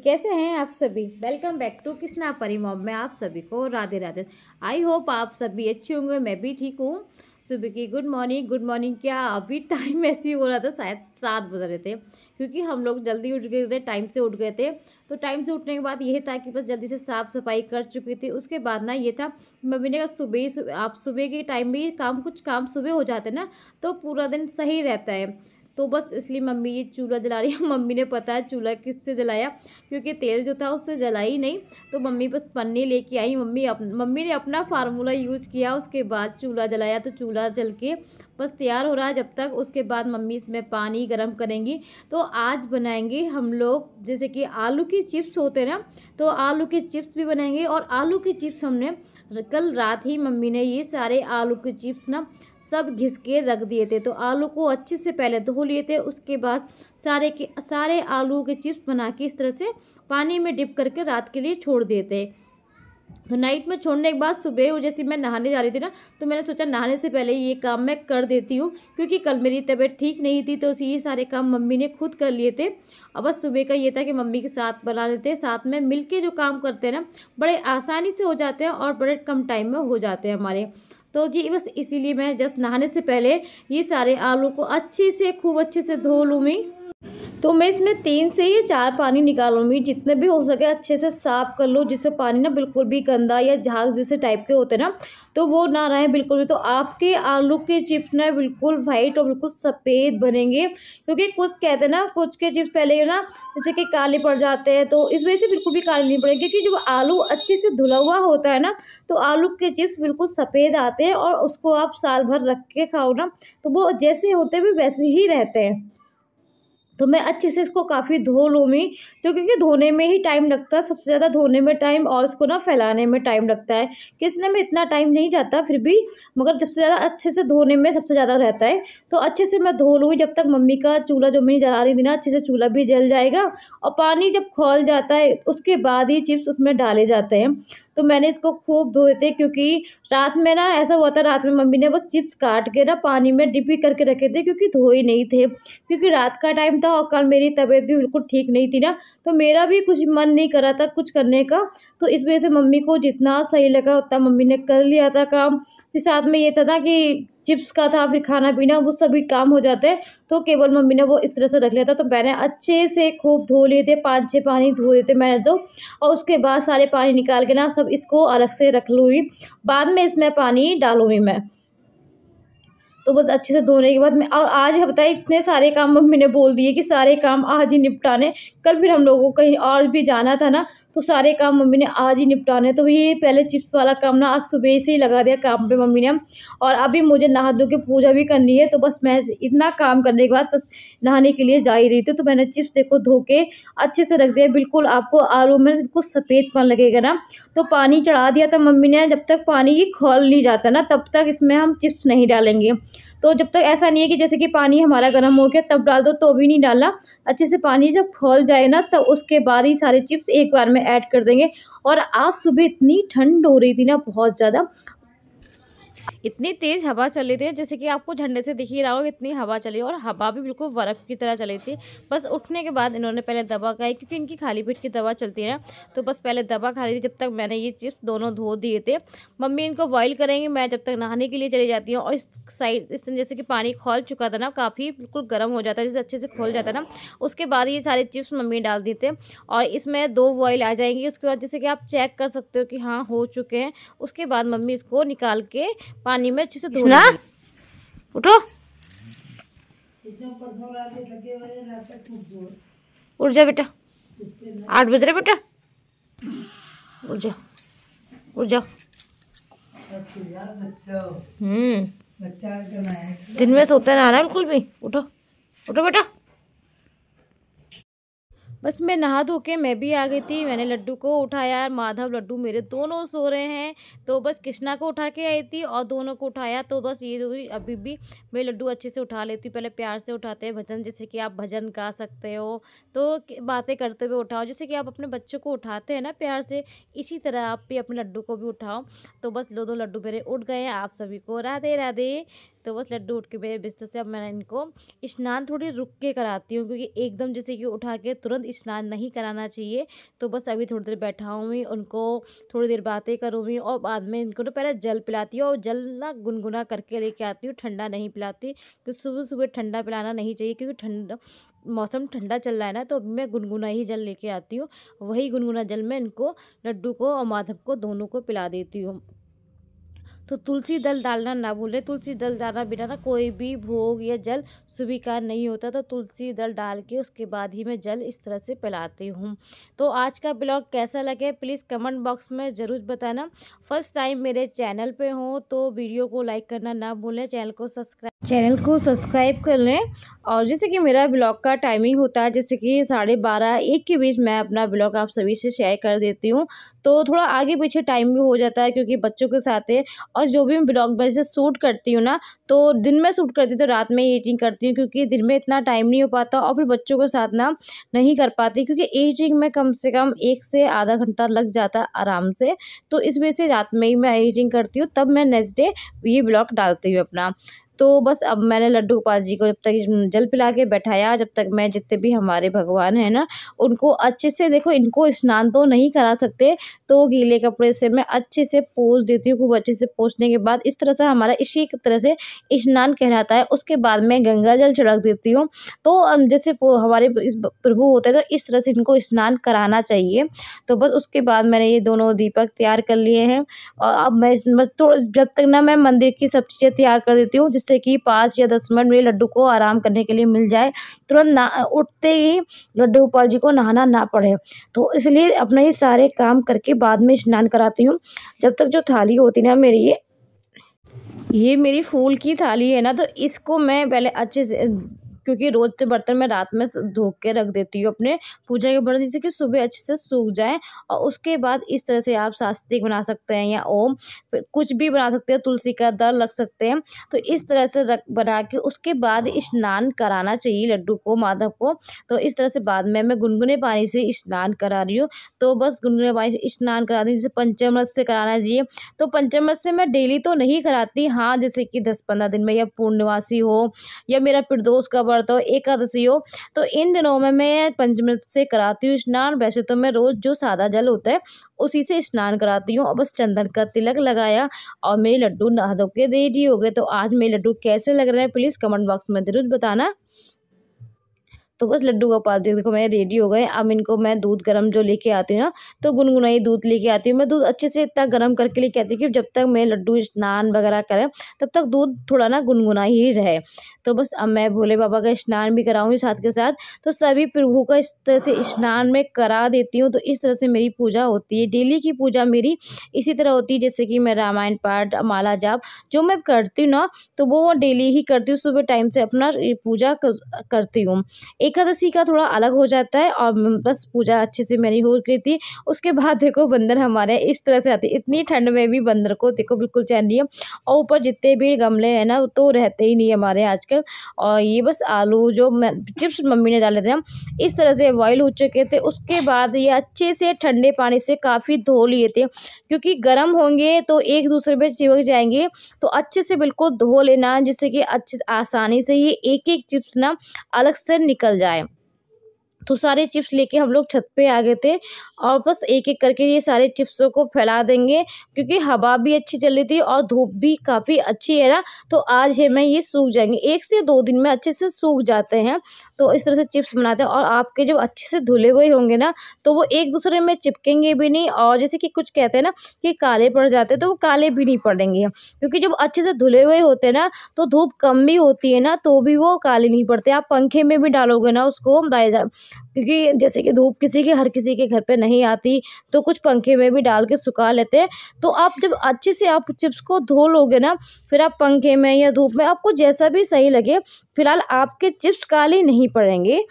कैसे हैं आप सभी। वेलकम बैक टू कृष्णा परी मॉम में आप सभी को राधे राधे। आई होप आप सभी अच्छे होंगे, मैं भी ठीक हूँ। सुबह की गुड मॉर्निंग। गुड मॉर्निंग क्या, अभी टाइम ऐसे ही हो रहा था, शायद 7 बज रहे थे क्योंकि हम लोग जल्दी उठ गए थे, टाइम से उठ गए थे। तो टाइम से उठने के बाद ये था कि बस जल्दी से साफ़ सफाई कर चुकी थी। उसके बाद ना ये था, मम्मी ने कहा सुबह आप सुबह के टाइम भी कुछ काम सुबह हो जाते ना तो पूरा दिन सही रहता है। तो बस इसलिए मम्मी ये चूल्हा जला रही है। मम्मी ने पता है चूल्हा किससे जलाया, क्योंकि तेल जो था उससे जला ही नहीं। तो मम्मी बस पन्नी लेके आई, मम्मी ने अपना फार्मूला यूज किया, उसके बाद चूल्हा जलाया। तो चूल्हा जल के बस तैयार हो रहा है जब तक। उसके बाद मम्मी इसमें पानी गर्म करेंगी। तो आज बनाएंगे हम लोग जैसे कि आलू की चिप्स होते हैं ना, तो आलू के चिप्स भी बनाएंगे। और आलू की चिप्स हमने कल रात ही मम्मी ने ये सारे आलू के चिप्स ना सब घिस के रख दिए थे। तो आलू को अच्छे से पहले धो लिए थे, उसके बाद सारे आलू के चिप्स बना के इस तरह से पानी में डिप करके रात के लिए छोड़ दिए थे। तो नाइट में छोड़ने के बाद सुबह जैसे मैं नहाने जा रही थी ना, तो मैंने सोचा नहाने से पहले ये काम मैं कर देती हूँ, क्योंकि कल मेरी तबीयत ठीक नहीं थी। तो ये सारे काम मम्मी ने खुद कर लिए थे। अब बस सुबह का ये था कि मम्मी के साथ बना लेते हैं, साथ में मिल के जो काम करते हैं ना बड़े आसानी से हो जाते हैं और बड़े कम टाइम में हो जाते हैं हमारे। तो जी बस इसीलिए मैं जस्ट नहाने से पहले ये सारे आलू को खूब अच्छे से धो लूँगी। तो मैं इसमें 3 से या 4 पानी निकालूंगी, जितने भी हो सके अच्छे से साफ कर लो, जिससे पानी ना बिल्कुल भी गंदा या झाग जैसे टाइप के होते हैं ना तो वो ना रहे बिल्कुल भी। तो आपके आलू के चिप्स ना बिल्कुल वाइट और बिल्कुल सफ़ेद बनेंगे, क्योंकि कुछ कहते हैं ना कुछ के चिप्स पहले ना जैसे कि काले पड़ जाते हैं, तो इस वजह से बिल्कुल भी काले नहीं पड़ेंगे। क्योंकि जब आलू अच्छे से धुला हुआ होता है ना तो आलू के चिप्स बिल्कुल सफ़ेद आते हैं, और उसको आप साल भर रख के खाओ ना तो वो जैसे होते भी वैसे ही रहते हैं। तो मैं अच्छे से इसको काफ़ी धो लूँगी। तो क्योंकि धोने में ही टाइम लगता है, सबसे ज़्यादा धोने में टाइम और इसको ना फैलाने में टाइम लगता है। किसने में इतना टाइम नहीं जाता फिर भी, मगर सबसे ज़्यादा अच्छे से धोने में सबसे ज़्यादा रहता है। तो अच्छे से मैं धो लूँगी, जब तक मम्मी का चूल्हा जो मैंने जला रही थी ना अच्छे से चूल्हा भी जल जाएगा। और पानी जब खौल जाता है उसके बाद ही चिप्स उसमें डाले जाते हैं। तो मैंने इसको खूब धोए थे, क्योंकि रात में ना ऐसा हुआ था, रात में मम्मी ने बस चिप्स काट के ना पानी में डिप ही करके रखे थे, क्योंकि धोए नहीं थे। क्योंकि रात का टाइम था और कल मेरी तबीयत भी बिल्कुल ठीक नहीं थी ना, तो मेरा भी कुछ मन नहीं कर रहा था कुछ करने का। तो इस वजह से मम्मी को जितना सही लगा उतना मम्मी ने कर लिया था काम। फिर साथ में ये था ना कि चिप्स का था, फिर खाना पीना वो सभी काम हो जाते हैं, तो केवल मम्मी ने वो इस तरह से रख लिया था। तो मैंने अच्छे से खूब धो लिए थे, 5-6 पानी धोए थे मैंने तो। और उसके बाद सारे पानी निकाल के ना सब इसको अलग से रख लूँगी, बाद में इसमें पानी डालूँगी मैं। तो बस अच्छे से धोने के बाद मैं, और आज है बताइए इतने सारे काम मम्मी ने बोल दिए कि सारे काम आज ही निपटाने। कल फिर हम लोगों को कहीं और भी जाना था ना, तो सारे काम मम्मी ने आज ही निपटाने। तो ये पहले चिप्स वाला काम ना आज सुबह से ही लगा दिया काम पे मम्मी ने। और अभी मुझे नहा धो के पूजा भी करनी है, तो बस मैं इतना काम करने के बाद बस नहाने के लिए जा ही रही थी। तो मैंने चिप्स देखो धो के अच्छे से रख दिया, बिल्कुल आपको आलू में बिल्कुल सफ़ेदपन लगेगा ना। तो पानी चढ़ा दिया था मम्मी ने, जब तक पानी ये खौल नहीं जाता ना तब तक इसमें हम चिप्स नहीं डालेंगे। तो जब तक ऐसा नहीं है कि जैसे कि पानी हमारा गर्म हो गया तब डाल दो, तो भी नहीं डालना। अच्छे से पानी जब खौल जाए ना तब उसके बाद ही सारे चिप्स एक बार में ऐड कर देंगे। और आज सुबह इतनी ठंड हो रही थी ना, बहुत ज़्यादा, इतनी तेज़ हवा चल रही थी जैसे कि आपको झंडे से दिख ही रहा होगा, इतनी हवा चली और हवा भी बिल्कुल बर्फ़ की तरह चली थी। बस उठने के बाद इन्होंने पहले दवा खाई, क्योंकि इनकी खाली पेट की दवा चलती है ना, तो बस पहले दवा खा रही थी जब तक मैंने ये चिप्स दोनों धो दिए थे। मम्मी इनको बॉयल करेंगी, मैं जब तक नहाने के लिए चली जाती हूँ। और इस साइड इस जैसे कि पानी खौल चुका था ना, काफ़ी बिल्कुल गर्म हो जाता है, जैसे अच्छे से खोल जाता है ना, उसके बाद ये सारे चिप्स मम्मी डाल दिए थे। और इसमें 2 बॉयल आ जाएंगी। उसके बाद जैसे कि आप चेक कर सकते हो कि हाँ हो चुके हैं। उसके बाद मम्मी इसको निकाल के पानी में अच्छे से धो लेंगी। उठो, उठ जा बेटा, 8 बज रहे बेटा, उठ जा, उठ जा। दिन में सोता रहा ना बिल्कुल भी। उठो, उठो बेटा। बस मैं नहा धो के मैं भी आ गई थी। मैंने लड्डू को उठाया, माधव लड्डू मेरे दोनों सो रहे हैं। तो बस कृष्णा को उठा के आई थी और दोनों को उठाया। तो बस ये दो अभी भी मैं लड्डू अच्छे से उठा लेती हूँ। पहले प्यार से उठाते हैं, भजन जैसे कि आप भजन गा सकते हो, तो बातें करते हुए उठाओ, जैसे कि आप अपने बच्चों को उठाते हैं ना प्यार से, इसी तरह आप भी अपने लड्डू को भी उठाओ। तो बस दो लड्डू मेरे उठ गए हैं। आप सभी को राधे राधे। तो बस लड्डू उठ के मेरे बिस्तर से, अब मैं इनको स्नान थोड़ी रुक के कराती हूँ, क्योंकि एकदम जैसे कि उठा के तुरंत स्नान नहीं कराना चाहिए। तो बस अभी थोड़ी देर बैठाऊँगी, उनको थोड़ी देर बातें करूँगी और बाद में इनको ना पहले जल पिलाती हूँ, और जल ना गुनगुना करके लेके आती हूँ, ठंडा नहीं पिलाती, क्योंकि सुबह-सुबह ठंडा पिलाना नहीं चाहिए, क्योंकि ठंडा मौसम ठंडा चल रहा है ना, तो मैं गुनगुना ही जल लेके आती हूँ। वही गुनगुना जल में इनको, लड्डू को और माधव को, दोनों को पिला देती हूँ। तो तुलसी दल डालना ना भूलें, तुलसी दल डालना बिना ना कोई भी भोग या जल स्वीकार नहीं होता। तो तुलसी दल डाल के उसके बाद ही मैं जल इस तरह से पिलाती हूँ। तो आज का ब्लॉग कैसा लगे प्लीज़ कमेंट बॉक्स में ज़रूर बताना। फर्स्ट टाइम मेरे चैनल पे हो तो वीडियो को लाइक करना ना भूलें, चैनल को सब्सक्राइब कर लें। और जैसे कि मेरा ब्लॉग का टाइमिंग होता है, जैसे कि 12:30-1 के बीच मैं अपना ब्लॉग आप सभी से शेयर कर देती हूँ। तो थोड़ा आगे पीछे टाइम भी हो जाता है, क्योंकि बच्चों के साथ है। और जो भी मैं ब्लॉग वैसे शूट करती हूँ ना, तो दिन में शूट करती हूँ तो रात में एडिटिंग करती हूँ, क्योंकि दिन में इतना टाइम नहीं हो पाता, और फिर बच्चों के साथ ना नहीं कर पाती, क्योंकि एडिटिंग में कम से कम 1 से आधा घंटा लग जाता है आराम से। तो इस वजह से रात में ही मैं एडिटिंग करती हूँ, तब मैं नेक्स्ट डे ये ब्लॉग डालती हूँ अपना। तो बस अब मैंने लड्डू गोपाल जी को जब तक जल पिला के बैठाया, जब तक मैं जितने भी हमारे भगवान हैं ना, उनको अच्छे से, देखो इनको स्नान तो नहीं करा सकते, तो गीले कपड़े से मैं अच्छे से पोंछ देती हूँ। खूब अच्छे से पोंछने के बाद इस तरह से हमारा इसी एक तरह से स्नान कहलाता है। उसके बाद मैं गंगा जल छिड़क देती हूँ। तो जैसे हमारे इस प्रभु होते हैं, तो इस तरह से इनको स्नान कराना चाहिए। तो बस उसके बाद मैंने ये दोनों दीपक तैयार कर लिए हैं, और अब मैं बस तो जब तक ना मैं मंदिर की सब चीज़ें तैयार कर देती हूँ, जिससे कि 5 या 10 मिनट मेरे लड्डू को आराम करने के लिए मिल जाए, तुरंत ना उठते ही लड्डू गोपाल जी को नहाना ना पड़े। तो इसलिए अपने ये सारे काम करके बाद में स्नान कराती हूँ। जब तक जो थाली होती है ना मेरी, ये मेरी फूल की थाली है ना, तो इसको मैं पहले अच्छे से, क्योंकि रोज़ के बर्तन मैं रात में धो के रख देती हूँ अपने पूजा के बर्तन, जिससे कि सुबह अच्छे से सूख जाए। और उसके बाद इस तरह से आप स्वास्तिक बना सकते हैं, या ओम, फिर कुछ भी बना सकते हैं, तुलसी का दल रख सकते हैं। तो इस तरह से रख बना के उसके बाद स्नान कराना चाहिए लड्डू को, माधव को। तो इस तरह से बाद में मैं गुनगुने पानी से स्नान करा रही हूँ। तो बस गुनगुने पानी से स्नान करा रही हूँ, जैसे पंचामृत से कराना चाहिए। तो पंचामृत से मैं डेली तो नहीं कराती, हाँ जैसे कि 10-15 दिन में, या पूर्णवासी हो, या मेरा प्रदोष का व्रत हो, एकादशी हो, तो इन दिनों में मैं पंचामृत से कराती हूँ स्नान। वैसे तो मैं रोज़ जो सादा जल होता है उसी से स्नान कराती हूँ। और बस चंदन का तिलक लगाया और मेरे लड्डू नहा धो के रेडी हो गए। तो आज मेरे लड्डू कैसे लग रहे हैं प्लीज़ कमेंट बॉक्स में ज़रूर बताना। तो बस लड्डू गोपाल जी देखो मेरे रेडी हो गए। अब इनको मैं दूध गरम जो लेके आती हूँ ना, तो गुनगुना ही दूध लेके आती हूँ। मैं दूध अच्छे से इतना गरम करके लेके आती हूँ कि जब तक मेरे लड्डू स्नान वगैरह करें, तब तक दूध थोड़ा ना गुनगुना ही रहे। तो बस अब मैं भोले बाबा का स्नान भी कराऊंगी साथ के साथ। तो सभी प्रभु का इस तरह से स्नान में करा देती हूँ। तो इस तरह से मेरी पूजा होती है। डेली की पूजा मेरी इसी तरह होती है, जैसे कि मैं रामायण पाठ, माला जाप जो मैं करती हूँ ना, तो वो डेली ही करती हूँ। सुबह टाइम से अपना पूजा करती हूँ। एकादशी का थोड़ा अलग हो जाता है, और बस पूजा अच्छे से मेरी हो गई थी। उसके बाद देखो बंदर हमारे इस तरह से आते, इतनी ठंड में भी बंदर को देखो बिल्कुल चैन नहीं है। और ऊपर जितने भी गमले हैं ना, तो रहते ही नहीं हमारे आजकल। और ये बस आलू जो चिप्स मम्मी ने डाले थे ना, इस तरह से बॉयल हो चुके थे। उसके बाद ये अच्छे से ठंडे पानी से काफ़ी धो लिए थे, क्योंकि गर्म होंगे तो एक दूसरे पे चिपक जाएंगे। तो अच्छे से बिल्कुल धो लेना, जिससे कि अच्छे आसानी से ये एक एक चिप्स ना अलग से निकल जाए। तो सारे चिप्स लेके हम लोग छत पे आ गए थे, और बस एक एक करके ये सारे चिप्सों को फैला देंगे, क्योंकि हवा भी अच्छी चल रही थी और धूप भी काफ़ी अच्छी है ना। तो आज है मैं ये सूख जाएंगे, 1 से 2 दिन में अच्छे से सूख जाते हैं। तो इस तरह से चिप्स बनाते हैं, और आपके जब अच्छे से धुले हुए होंगे ना, तो वो एक दूसरे में चिपकेंगे भी नहीं। और जैसे कि कुछ कहते हैं ना कि काले पड़ जाते हैं, तो वो काले भी नहीं पड़ेंगे, क्योंकि जब अच्छे से धुले हुए होते हैं ना, तो धूप कम भी होती है ना, तो भी वो काले नहीं पड़ते। आप पंखे में भी डालोगे ना उसको, क्योंकि जैसे कि धूप हर किसी के घर पे नहीं आती, तो कुछ पंखे में भी डाल के सुखा लेते हैं। तो आप जब अच्छे से आप चिप्स को धो लोगे ना, फिर आप पंखे में या धूप में, आपको जैसा भी सही लगे, फिलहाल आपके चिप्स काले नहीं पड़ेंगे।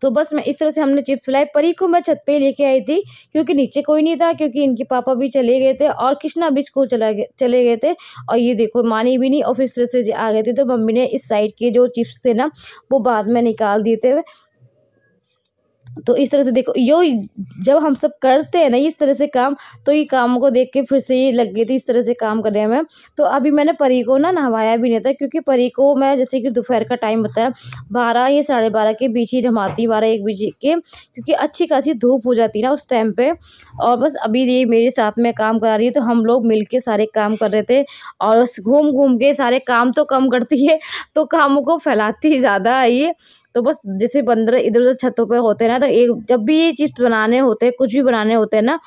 तो बस मैं इस तरह से हमने चिप्स फैलाई। परी को मैं छत पे लेके आई थी, क्योंकि नीचे कोई नहीं था, क्योंकि इनके पापा भी चले गए थे और कृष्णा भी स्कूल चले गए थे। और ये देखो मानी भी नहीं, और फिर इस तरह से आ गए थे। तो मम्मी ने इस साइड के जो चिप्स थे ना, वो बाद में निकाल दिए थे। तो इस तरह से देखो यो, जब हम सब करते हैं ना इस तरह से काम, तो ये काम को देख के फिर से ये लग गई थी इस तरह से काम करने में। तो अभी मैंने परी को ना नहवाया भी नहीं था, क्योंकि परी को मैं जैसे कि दोपहर का टाइम बताया 12 या 12:30 के बीच ही नहवाती, 12-1 बजे के, क्योंकि अच्छी खासी धूप हो जाती है ना उस टाइम पे। और बस अभी ये मेरे साथ में काम करा रही है, तो हम लोग मिल के सारे काम कर रहे थे। और घूम घूम के सारे काम तो कम करती है, तो कामों को फैलाती ही ज़्यादा है ये। तो बस जैसे बंदर इधर उधर छतों पे होते हैं ना, तो एक जब भी ये चिप्स बनाने होते हैं, कुछ भी बनाने होते हैं ना,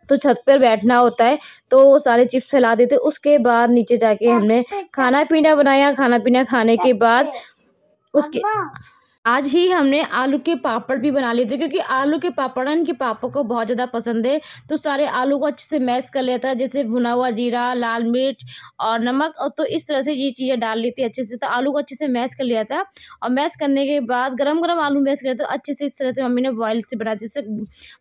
तो छत पर बैठना होता है, तो सारे चिप्स फैला देते। उसके बाद नीचे जाके हमने खाना पीना बनाया। खाना पीना खाने के बाद उसके आज ही हमने आलू के पापड़ भी बना लिए थे, क्योंकि आलू के पापड़ इनके पापा को बहुत ज़्यादा पसंद है। तो सारे आलू को अच्छे से मैश कर लेता है, जैसे भुना हुआ जीरा, लाल मिर्च और नमक, और तो इस तरह से ये चीज़ें डाल ली थी अच्छे से। तो आलू को अच्छे से मैश कर लिया था, और मैश करने के बाद गरम गरम आलू मैश किया, तो अच्छे से इस तरह से मम्मी ने बॉयल से बना, जैसे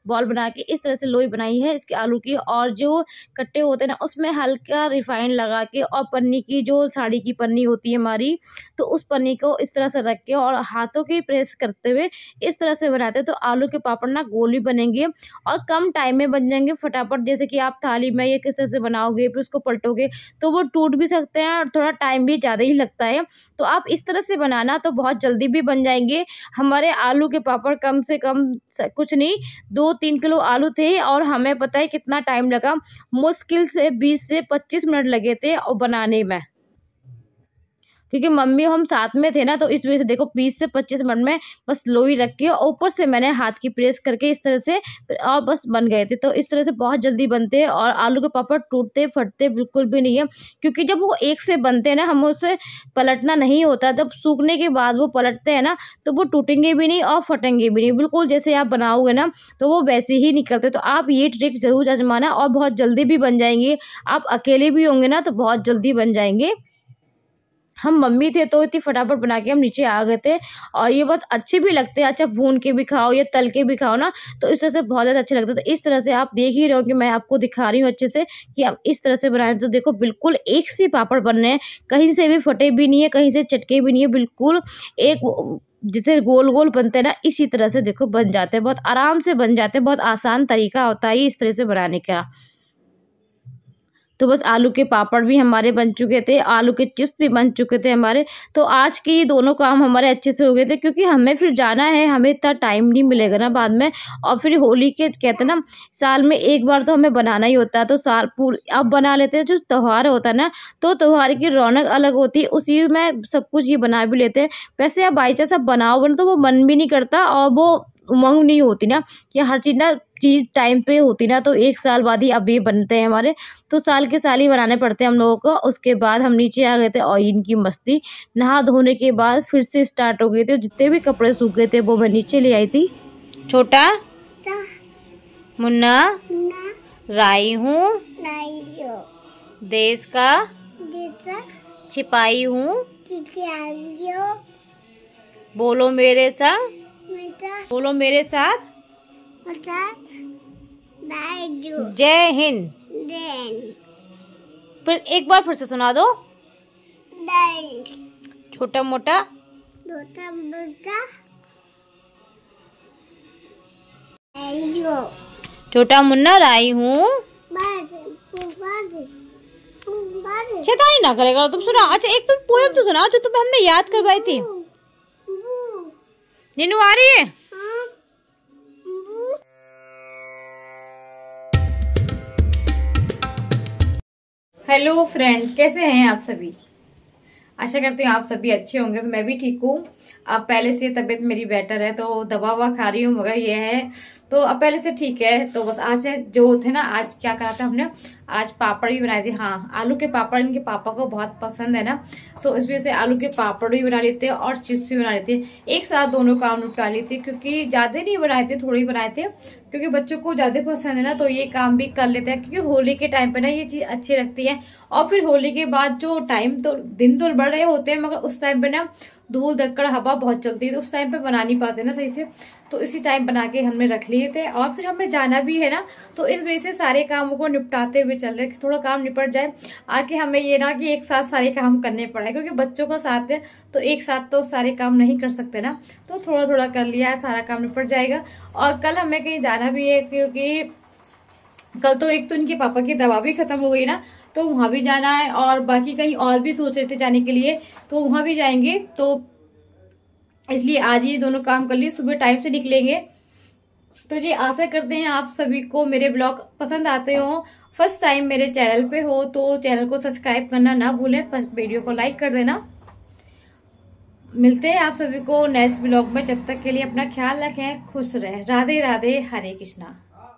बॉल बना के इस तरह से लोई बनाई है इसके आलू की। और जो कट्टे होते हैं ना, उसमें हल्का रिफाइंड लगा के, और पन्नी की जो साड़ी की पन्नी होती है हमारी, तो उस पन्नी को इस तरह से रख के और हाथों की प्रेस करते हुए इस तरह से बनाते हैं, तो आलू के पापड़ ना गोल भी बनेंगे और कम टाइम में बन जाएंगे फटाफट। जैसे कि आप थाली में ये किस तरह से बनाओगे, फिर उसको पलटोगे, तो वो टूट भी सकते हैं और थोड़ा टाइम भी ज़्यादा ही लगता है। तो आप इस तरह से बनाना, तो बहुत जल्दी भी बन जाएंगे। हमारे आलू के पापड़ कम से कम कुछ नहीं 2-3 किलो आलू थे, और हमें पता है कितना टाइम लगा, मुश्किल से 20 से 25 मिनट लगे थे और बनाने में, क्योंकि मम्मी हम साथ में थे ना, तो इस वजह से देखो 20 से 25 मिनट में बस लोई रख के ऊपर से मैंने हाथ की प्रेस करके इस तरह से, और बस बन गए थे। तो इस तरह से बहुत जल्दी बनते हैं, और आलू के पापड़ टूटते फटते बिल्कुल भी नहीं है, क्योंकि जब वो एक से बनते हैं ना, हमें उसे पलटना नहीं होता। जब सूखने के बाद वो पलटते हैं ना, तो वो टूटेंगे भी नहीं और फटेंगे भी नहीं, बिल्कुल जैसे आप बनाओगे ना तो वो वैसे ही निकलते। तो आप ये ट्रिक ज़रूर आजमाना, और बहुत जल्दी भी बन जाएंगे। आप अकेले भी होंगे ना, तो बहुत जल्दी बन जाएंगे। हम मम्मी थे तो इतनी फटाफट बना के हम नीचे आ गए थे, और ये बहुत अच्छे भी लगते हैं। अच्छा, भून के भी खाओ या तल के भी खाओ ना, तो इस तरह से बहुत ज़्यादा अच्छे लगते हैं। तो इस तरह से आप देख ही रहे हो कि मैं आपको दिखा रही हूँ अच्छे से कि हम इस तरह से बनाए। तो देखो बिल्कुल एक से पापड़ बन रहे हैं, कहीं से भी फटे भी नहीं है, कहीं से चटके भी नहीं है, बिल्कुल एक जैसे गोल गोल बनते हैं ना, इसी तरह से देखो बन जाते हैं, बहुत आराम से बन जाते हैं। बहुत आसान तरीका होता है इस तरह से बनाने का। तो बस आलू के पापड़ भी हमारे बन चुके थे, आलू के चिप्स भी बन चुके थे हमारे। तो आज के ये दोनों काम हमारे अच्छे से हो गए थे, क्योंकि हमें फिर जाना है, हमें इतना टाइम नहीं मिलेगा ना बाद में। और फिर होली के कहते हैं ना, साल में एक बार तो हमें बनाना ही होता है, तो साल पूरे अब बना लेते हैं। जो त्यौहार होता है ना, तो त्यौहार की रौनक अलग होती है, उसी में सब कुछ ये बना भी लेते हैं। वैसे आप बाई चांस आप बनाओगे ना, तो वो मन भी नहीं करता, और वो उमंग नहीं होती ना कि हर चीज़ टाइम पे होती ना। तो एक साल बाद ही अब ये बनते हैं हमारे, तो साल के साल ही बनाने पड़ते हैं हम लोगों को। उसके बाद हम नीचे आ गए थे, और इनकी मस्ती नहा धोने के बाद फिर से स्टार्ट हो गई थी। जितने भी कपड़े सूख गए थे वो मैं नीचे ले आई थी। छोटा मुन्ना राई हूँ, देश का छिपाई हूँ, बोलो मेरे संग, बोलो मेरे साथ, जय हिंद। फिर एक बार फिर से सुना दो। छोटा मोटा छोटा मुन्ना राई हूँ, शैतानी ना करेगा तुम। सुना, अच्छा एक तुम पोएम तो सुना जो तुम्हें हमने याद करवाई थी। नीनू आ रही है? हेलो फ्रेंड, कैसे हैं आप सभी? आशा करती हूँ आप सभी अच्छे होंगे। तो मैं भी ठीक हूँ। अब पहले से तबीयत मेरी बेटर है, तो दवा ववा खा रही हूँ, मगर ये है तो अब पहले से ठीक है। तो बस आज जो थे ना, आज क्या करा था हमने, आज पापड़ भी बनाए थे। हाँ, आलू के पापड़ इनके पापा को बहुत पसंद है ना, तो इस वजह से आलू के पापड़ भी बना लेते हैं और चिप्स भी बना लेते हैं। एक साथ दोनों काम निपटा लेते, क्योंकि ज्यादा नहीं बनाए थे, थोड़े ही बनाए थे, क्योंकि बच्चों को ज्यादा पसंद है ना, तो ये काम भी कर लेते हैं। क्योंकि होली के टाइम पे ना ये चीज अच्छी लगती है, और फिर होली के बाद जो टाइम, तो दिन तो बढ़ रहे होते हैं, मगर उस टाइम पे ना धूल धक्कड़ हवा बहुत चलती है, तो उस टाइम पे बना नहीं पाते ना सही से, तो इसी टाइम बना के हमने रख लिए थे। और फिर हमें जाना भी है ना, तो इस वजह से सारे कामों को निपटाते हुए चल रहे, थोड़ा काम निपट जाए आके हमें ये ना कि एक साथ सारे काम करने पड़े, क्योंकि बच्चों का साथ है तो एक साथ तो सारे काम नहीं कर सकते ना, तो थोड़ा थोड़ा कर लिया, सारा काम निपट जाएगा। और कल हमें कहीं जाना भी है, क्योंकि कल तो एक तो इनके पापा की दवा भी खत्म हो गई ना, तो वहां भी जाना है, और बाकी कहीं और भी सोच रहे थे जाने के लिए, तो वहां भी जाएंगे, तो इसलिए आज ये दोनों काम कर लिए, सुबह टाइम से निकलेंगे। तो जी आशा करते हैं आप सभी को मेरे ब्लॉग पसंद आते हो। फर्स्ट टाइम मेरे चैनल पे हो तो चैनल को सब्सक्राइब करना ना भूलें, फर्स्ट वीडियो को लाइक कर देना। मिलते हैं आप सभी को नेक्स्ट ब्लॉग में, जब तक के लिए अपना ख्याल रखें, खुश रहें। राधे राधे, हरे कृष्णा।